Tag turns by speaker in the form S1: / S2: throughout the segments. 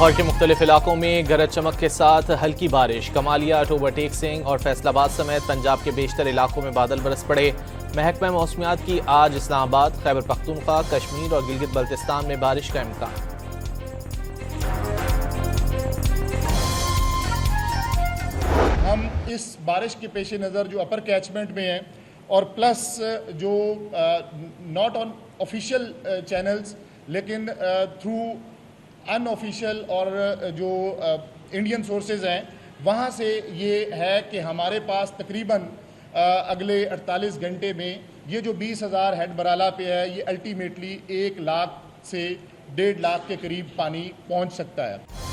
S1: लाहौर के मुख्तलिफ इलाकों में गरज चमक के साथ हल्की बारिश। कमालिया, टोबरटेक सिंह और फैसलाबाद समेत पंजाब के बेशतर इलाकों में बादल बरस पड़े। महकमा मौसमियात की आज इस्लामाबाद, खैबर पख्तूनख्वा, कश्मीर और गिलगित बल्तिस्तान में बारिश का इम्कान।
S2: हम इस बारिश के पेश नज़र जो अपर कैचमेंट में हैं और प्लस जो नॉट ऑन ऑफिशियल चैनल्स लेकिन थ्रू अनऑफिशियल और जो इंडियन सोर्सेज हैं वहाँ से ये है कि हमारे पास तकरीबन अगले 48 घंटे में ये जो 20,000 हेड बराला पे है ये अल्टीमेटली 1 लाख से 1.5 लाख के करीब पानी पहुँच सकता है।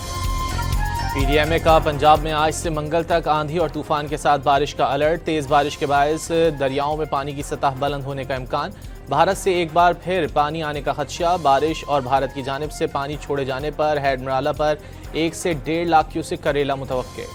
S1: PDMA का पंजाब में आज से मंगल तक आंधी और तूफान के साथ बारिश का अलर्ट। तेज बारिश के बायस दरियाओं में पानी की सतह बुलंद होने का इम्कान। भारत से एक बार फिर पानी आने का खदशा। बारिश और भारत की जानिब से पानी छोड़े जाने पर हेड मराला पर 1 से 1.5 लाख क्यूसेक का रेला मुतवक्के।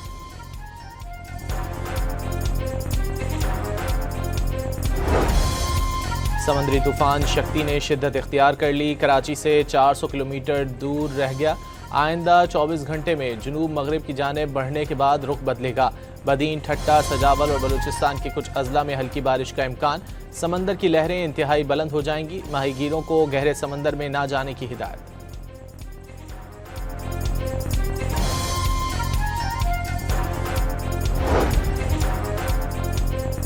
S1: समुद्री तूफान शक्ति ने शिद्दत इख्तियार कर ली। कराची से 400 किलोमीटर दूर रह गया। आइंदा 24 घंटे में जुनूब मगरिब की जानिब बढ़ने के बाद रुख बदलेगा। बदीन, ठट्टा, सजावल और बलूचिस्तान के कुछ अजला में हल्की बारिश का इम्कान। समंदर की लहरें इंतहाई बुलंद हो जाएंगी। माहीगीरों को गहरे समंदर में ना जाने की हिदायत।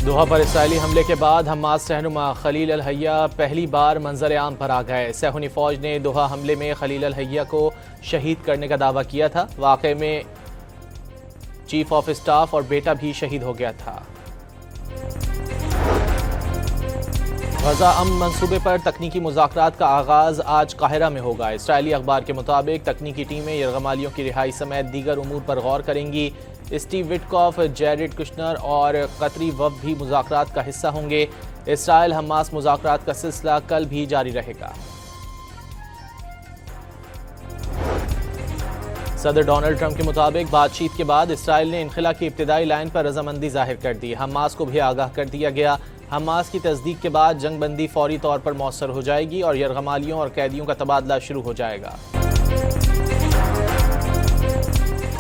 S1: दोहा पर इसराइली हमले के बाद हमास रहनुमा खलील अल हैया पहली बार मंजर आम पर आ गए। सहूनी फौज ने दोहा हमले में खलील अल हैया को शहीद करने का दावा किया था। वाक़े में चीफ ऑफ स्टाफ और बेटा भी शहीद हो गया था। गजा अमन मंसूबे पर तकनीकी मुज़ाकरात का आगाज़ आज काहिरा में होगा। इसराइली अखबार के मुताबिक तकनीकी टीमें यरगमालियों की रिहाई समेत दीगर उमूर पर गौर करेंगी। स्टीव विटकॉफ, जैरेड कुशनर और कतरी वफ़द भी मुज़ाकरात का हिस्सा होंगे। इसराइल हमास मुज़ाकरात का सिलसिला कल भी जारी रहेगा। सदर डोनाल्ड ट्रंप के मुताबिक बातचीत के बाद इसराइल ने इनखिला की इब्तिदाई लाइन पर रजामंदी जाहिर कर दी। हमास को भी आगाह कर दिया गया। हमास की तस्दीक के बाद जंग बंदी फौरी तौर पर मौसर हो जाएगी और यरगमालियों और कैदियों का तबादला शुरू हो जाएगा।